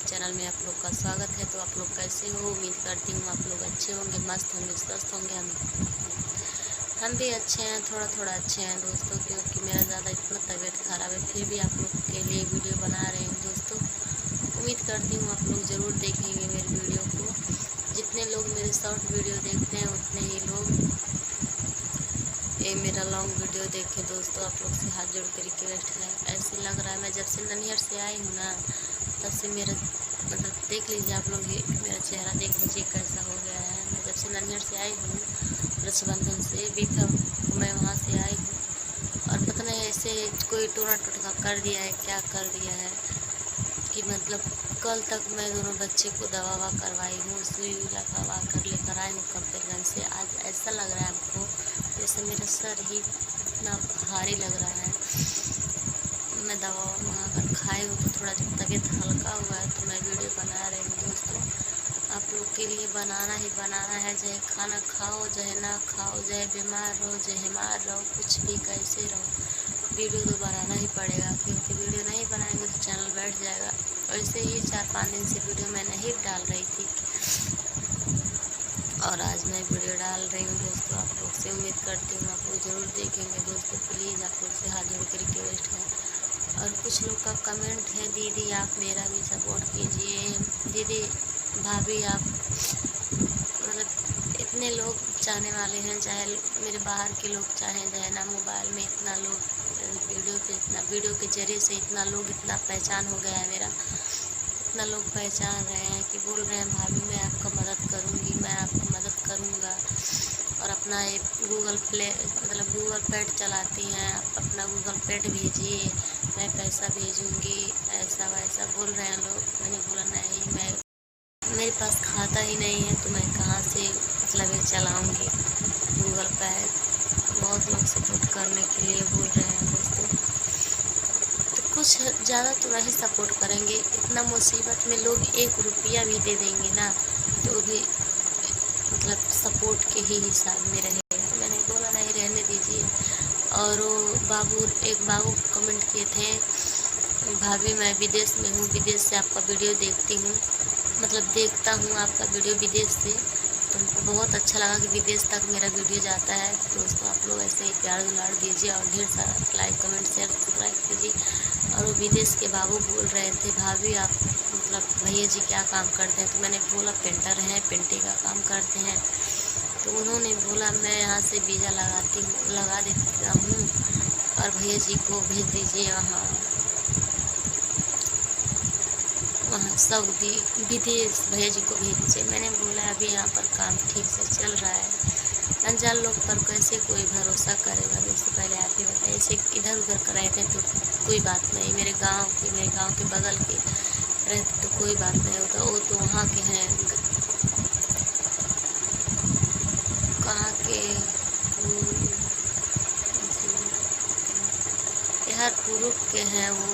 Channel में आप लोग का स्वागत है। तो आप लोग कैसे हो? उम्मीद करती हूँ आप लोग अच्छे होंगे, मस्त होंगे, स्वस्थ होंगे। हम भी अच्छे हैं, थोड़ा थोड़ा अच्छे हैं दोस्तों, क्योंकि मेरा ज़्यादा इतना तबीयत ख़राब है। फिर भी आप लोग के लिए वीडियो बना रहे हैं दोस्तों। उम्मीद करती हूँ आप लोग ज़रूर देखेंगे मेरी वीडियो को। जितने लोग मेरे शॉर्ट वीडियो देखते हैं उतने ही लोग ये मेरा लॉन्ग वीडियो देखे दोस्तों। आप लोग से हाथ जोड़ के रिक्वेस्ट है। ऐसे लग रहा है मैं जब से ननिहाल से आई हूँ ना, तब से मेरा मतलब देख लीजिए आप लोग, ये मेरा चेहरा देख लीजिए कैसा हो गया है। मैं जब से ननिहाल से आई हूँ, रक्षाबंधन से भी था मैं वहाँ से आई हूँ, और पता नहीं ऐसे कोई टोना टोटका कर दिया है, क्या कर दिया है कि मतलब कल तक मैं दोनों बच्चे को दवा ववा करवाई हूँ, सुई लगा कर लेकर आई हूँ कंपेरिजन से। आज ऐसा लग रहा है हमको जैसे मेरा सर ही इतना भारी लग रहा है। मैं दवा मंगा कर खाई हूँ तो थोड़ा तबीयत हल्का हुआ है, तो मैं वीडियो बना रही हूँ दोस्तों। आप लोग के लिए बनाना ही बनाना है, चाहे खाना खाओ चाहे ना खाओ, चाहे बीमार रहो चाहे बीमार रहो, कुछ भी कैसे रहो, वीडियो तो बनाना ही पड़ेगा। क्योंकि वीडियो नहीं बनाएंगे तो चैनल बैठ जाएगा। वैसे ही 4-5 दिन से वीडियो मैं नहीं डाल रही थी, और आज मैं वीडियो डाल रही हूँ दोस्तों। आप लोग से उम्मीद करती हूँ आप लोग ज़रूर देखेंगे दोस्तों। प्लीज़ आप लोग से हाथ जोड़ के रिक्वेस्ट है। और कुछ लोग का कमेंट है, दीदी आप मेरा भी सपोर्ट कीजिए, दीदी भाभी आप, मतलब इतने लोग चाहने वाले हैं, चाहे मेरे बाहर के लोग चाहें चाहे ना, मोबाइल में इतना लोग वीडियो के जरिए से इतना लोग, इतना पहचान हो गया है मेरा, इतना लोग पहचान रहे हैं कि बोल रहे हैं भाभी मैं आपका मदद करूंगी, मैं आपका मदद करूंगा। और अपना ये गूगल प्ले मतलब गूगल पेड चलाती हैं, आप अपना गूगल पेड भेजिए, मैं पैसा भेजूंगी, ऐसा वैसा बोल रहे हैं लोग। मैंने बोला नहीं, मैं मेरे पास खाता ही नहीं है तो मैं कहाँ से मतलब ये चलाऊँगी गूगल पे। बहुत लोग सपोर्ट करने के लिए बोल रहे हैं दोस्तों, तो कुछ ज़्यादा तो नहीं सपोर्ट करेंगे। इतना मुसीबत में लोग 1 रुपया भी दे देंगे ना, तो भी मतलब सपोर्ट के ही हिसाब में रहेगा। तो मैंने बोला नहीं, रहने दीजिए। और वो एक बाबू कमेंट किए थे, भाभी मैं विदेश में हूँ, विदेश से आपका वीडियो देखती हूँ, मतलब देखता हूँ आपका वीडियो विदेश से। तो हमको बहुत अच्छा लगा कि विदेश तक मेरा वीडियो जाता है। दोस्तों आप लोग ऐसे ही प्यार दुलार दीजिए और ढेर सारा लाइक कमेंट शेयर सब्सक्राइब कीजिए। और वो विदेश के बाबू बोल रहे थे, भाभी आप मतलब भैया जी क्या काम करते हैं? तो मैंने बोला पेंटर हैं, पेंटिंग का काम करते हैं। तो उन्होंने बोला मैं यहाँ से वीज़ा लगा देता हूँ, और भैया जी को भेज दीजिए वहाँ सऊदी विदेश, भैया जी को भेज दीजिए। मैंने बोला अभी यहाँ पर काम ठीक से चल रहा है, अनजान लोग पर कैसे कोई भरोसा करेगा। दोस्तों पहले आप ही बताइए, ऐसे इधर उधर कर रहे थे तो कोई बात नहीं, मेरे गांव के बगल के रहते तो कोई बात नहीं होता। वो तो वहाँ के हैं, कहाँ के बिहार पूर्व के हैं। वो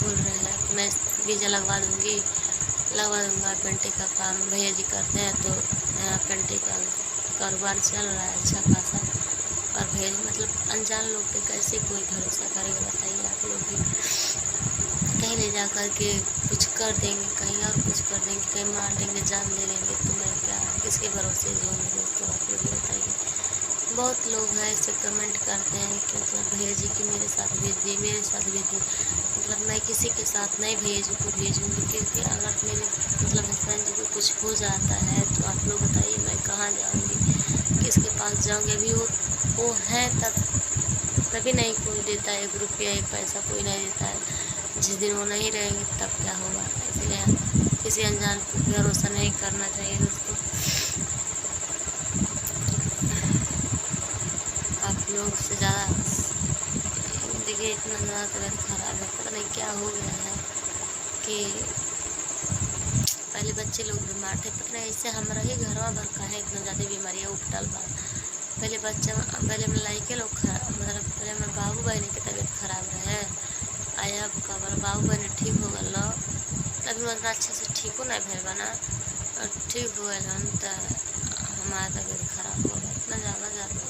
बोल रहे हैं कि मैं वीज़ा लगवा दूंगा, पेंटिंग का काम भैया जी करते हैं, तो यहाँ पेंटिंग का कारोबार चल रहा है अच्छा खासा। और भैया जी मतलब अनजान लोग पे कैसे कोई भरोसा करेगा बताइए। आप लोग भी कहीं ले जा कर के कुछ कर देंगे, कहीं और कुछ कर देंगे, कहीं मार देंगे, जान ले लेंगे, तो मैं क्या किसके भरोसे जाऊँगी दोस्तों? आप लोग बताइए। बहुत लोग हैं ऐसे कमेंट करते हैं कि मतलब भैया जी की मेरे साथ भेज दिए, मेरे साथ भेज दिए। मतलब मैं किसी के साथ नहीं भेजूँगी, क्योंकि अगर मेरे मतलब हस्बैंड जी को कुछ हो जाता है तो आप लोग बताइए मैं कहाँ जाऊँगी, किसके पास जाऊँगी? अभी वो हैं तभी नहीं कोई देता है, 1 रुपया 1 पैसा कोई नहीं देता है। जिस दिन वो नहीं रहेंगे तब क्या होगा? इसलिए किसी अनजान पर भरोसा नहीं करना चाहिए दोस्तों। आप लोग से ज़्यादा देखिए, इतना ज़्यादा तबीयत खराब है, पता नहीं क्या हो गया है कि पहले बच्चे लोग बीमार थे, पता नहीं ऐसे हमारा ही घर में भर का है, इतना ज़्यादा बीमारियाँ उपटल बा। पहले में लड़के लोग मतलब पहले में बाबू बहन की तबीयत खराब रहे, आया कबर बाबू बहन ठीक हो गल, तभी मतलब अच्छे से ठीक नहीं भैल बना, और ठीक हो गए हम तो हमारा तबीयत खराब हो गया। इतना ज़्यादा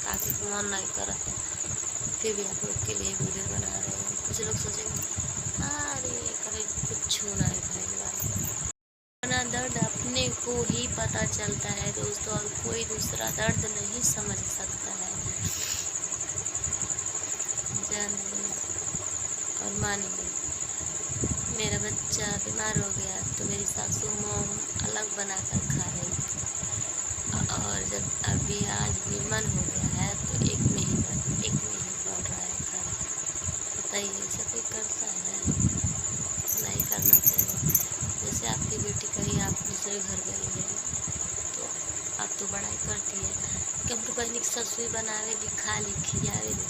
काफ़ी मन नहीं कर, फिर भी आप लोग के लिए वीडियो बना रहे हैं। कुछ लोग सोचेंगे अरे करे कुछ नहीं भैल बा, को ही पता चलता है दोस्तों, और कोई दूसरा दर्द नहीं समझ सकता है। जानिए और मानिए, मेरा बच्चा बीमार हो गया तो मेरी सासू मोम अलग बनाकर खा रही थी, और जब अभी आज भी मन हो गया है तो एक में ही बोल रहा है खाना। बताइए ऐसा कोई करता है? नहीं करना चाहिए। जैसे आपकी बेटी कहीं आप दूसरे घर गई है तो आप तो बड़ाई करती है कि हम तो बहनी की ससुई बनावेगी, खा ली, खिलावेगी,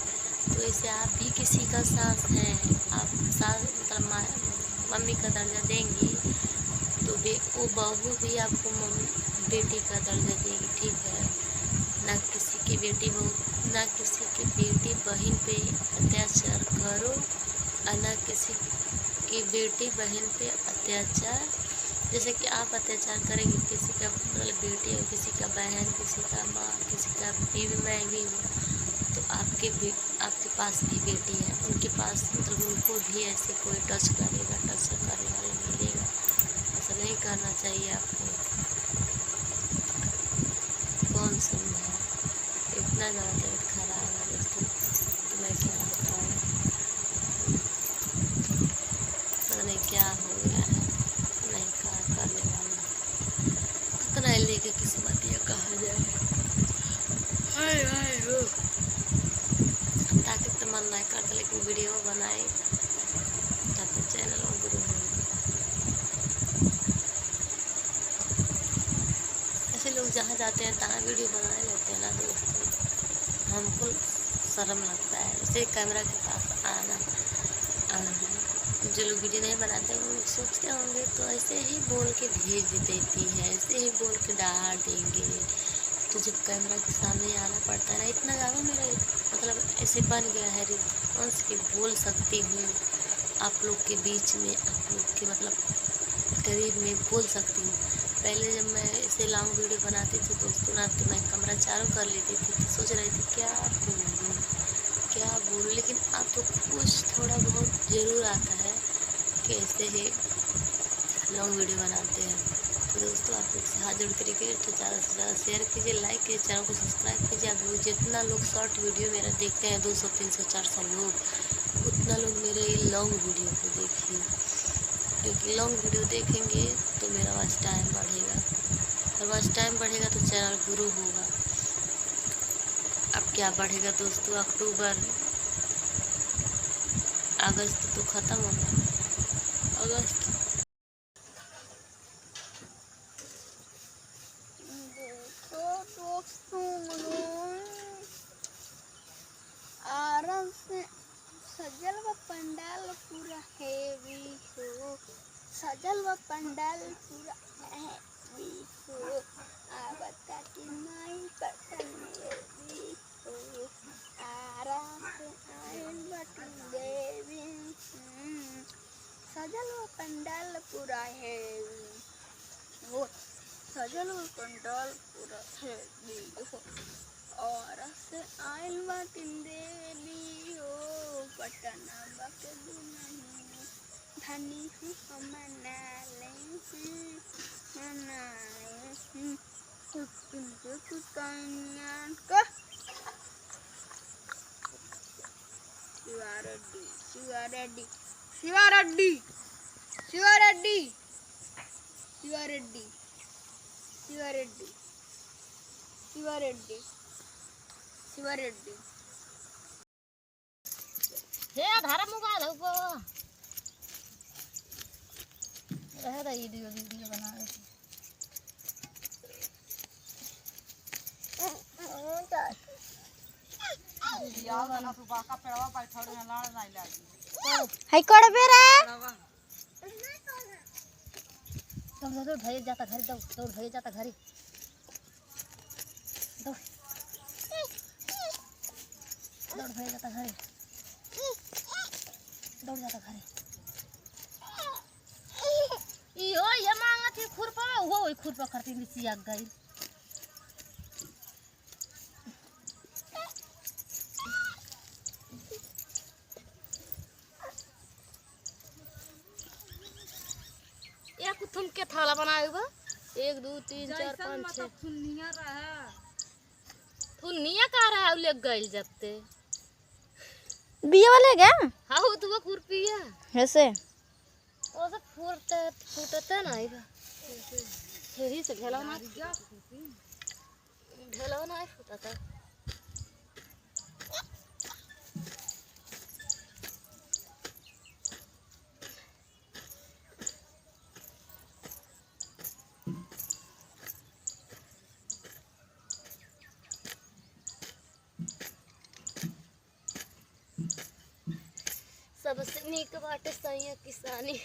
तो ऐसे आप भी किसी का सास हैं, आप सास मतलब मम्मी का दर्जा देंगी तो वो बहू भी आपको बेटी का दर्जा देगी, ठीक है ना? किसी की बेटी बहू, ना किसी की बेटी बहन पे अत्याचार करो, और ना किसी की बेटी बहन पे अत्याचार। जैसे कि आप अत्याचार करेंगे किसी का मतलब बेटी और किसी का बहन, किसी का माँ, किसी का बीवी, मैं भी हूँ, तो आपके पास भी बेटी है, उनके पास मतलब उनको भी ऐसे कोई टच करने वाला मिलेगा। ऐसा नहीं करना चाहिए आपको। कौन समझा? इतना ज़्यादा तबीयत खराब है दोस्तों, तो मैं क्या बताऊँ, पता नहीं क्या हो गया है, नहीं क्या करने वाला, कितना लेके किस्मत ये कहा जाए। हाय हाय हो, ताकि तो मन नहीं करता, लेकिन वीडियो बनाए ताकि चैनल ग्रो हो। ऐसे लोग जहाँ जाते हैं तहाँ वीडियो बनाने लगते हैं ना दोस्तों, हमको शर्म लगता है ऐसे कैमरा के पास आना। जो लोग वीडियो नहीं बनाते वो लोग सोचते होंगे तो ऐसे ही बोल के भेज देती है, ऐसे ही बोल के डांट देंगे, तो जब कैमरा के सामने आना पड़ता है ना, इतना ज़्यादा मेरा मतलब ऐसे बन गया है रिस्पॉन्स कि बोल सकती हूँ आप लोग के बीच में, आप लोग के मतलब करीब में बोल सकती हूँ। पहले जब मैं ऐसे लॉन्ग वीडियो बनाती थी दोस्तों ना, तो मैं कमरा चालू कर लेती थी, तो सोच रही थी क्या बोलूँ, लेकिन अब तो कुछ थोड़ा बहुत ज़रूर आता है कि ऐसे ही लॉन्ग वीडियो बनाते हैं। तो दोस्तों आप लोग से हाथ जोड़ कर रिक्वेस्ट है, ज़्यादा से ज़्यादा शेयर कीजिए, लाइक कीजिए, चैनल को सब्सक्राइब कीजिए। आप लोग जितना लोग शॉर्ट वीडियो मेरा देखते हैं 200, 300, 400 लोग, उतना लोग मेरे लॉन्ग वीडियो को देखिए, क्योंकि लॉन्ग वीडियो देखेंगे तो मेरा वॉच टाइम बढ़ेगा, और वॉच टाइम बढ़ेगा तो चैनल ग्रो होगा। अब क्या बढ़ेगा दोस्तों, अक्टूबर अगस्त तो ख़त्म होगा, अगस्त आराम से सजल व पंडाल पूरा हेवी हो, सजल व पंडाल पूरा हेवी हो, आवता की माई पटन देवी हो, आराम से आयल बटन देवी, सजल व पंडाल पूरा हेवी हो, सजल व पंडाल पूरा हेवी हो, और से आयल बाटिन देवी हो, पटना बकलू नहीं धनी हूँ मनाले कुतनियान का शिवारेड्डी शिवारेड्डी शिवारेड्डी शिवारेड्डी शिवारेड्डी शिवारेड्डी शिवारेड्डी शिवारेड्डी हे धारा मुगा लगो रह रही वीडियो बना रही हाय कोड़ बेरा दौड़ भैया जाता घर, दौड़ भैया जाता घरे, दौड़ भैया जाता घरे, दौड़ जाता घरे। इहो ये मांगा थी खुरपा, वो खुरपा करती मिसी आग गई। एक तुम के थाला बनाएगा, 1 2 3 4 5 6 फुन्निया रहा फुन्निया का रहा है लग गइल जबते बिया वाले क्या हाँ हो तो खुरपिया ऐसे ओ सब फूटते ना इधर यही से घेला ना फूटता सबसे नीक बाटे सैया किसानी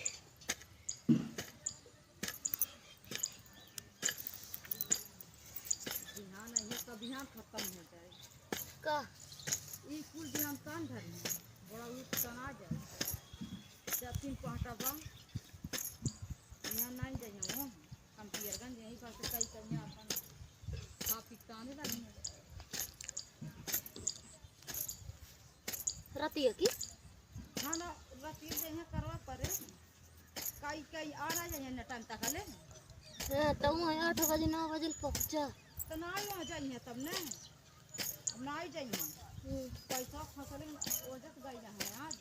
अभियान खत्म हो जाए का ई कुल ध्यान कान धरी बड़ा उठ तना जाए जब 3 पाटा बम यहाँ नहीं जाइए वो हम पियरगंज यहीं पर से कई कहीं अपन पाकिस्तान लगी राती है की हाँ ना राती जहाँ करवा पड़े कई कई आ रहा जाइए न टाइम तक ले हां तो 8 बजे 9 बजे पहुंचा तो ना ही वहाँ जाइए तब ने अब ना ही जाइए पैसा फसल ओजत गई जाए आज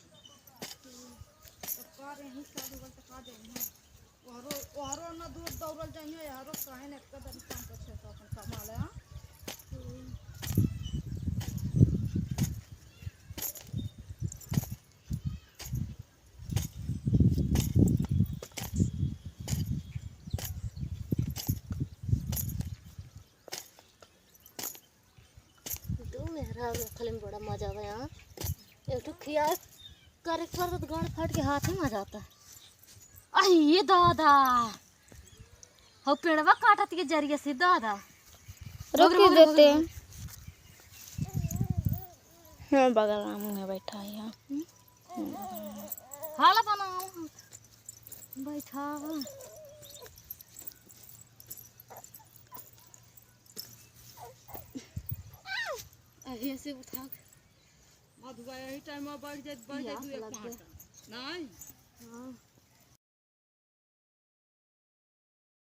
तो कार यहीं चालू बल तक आ जाइए वहारो ना दूर दौड़ल जाइए यारो काहे ने कदम काम कर से अपन कमा ले हां खाली में बड़ा मजा आवे यहाँ एक खिया करे पर तो गाड़ फट के हाथ ही मजा आता है अरे ये दादा हो पेड़वा काटत के जरिए से दादा रोक देते हाँ बगल में बैठा है यहाँ हाला बनाओ बैठा ऐसे उठा मधुआ यही टाइम में बढ़ जाए 2 1 पाटा नहीं हाँ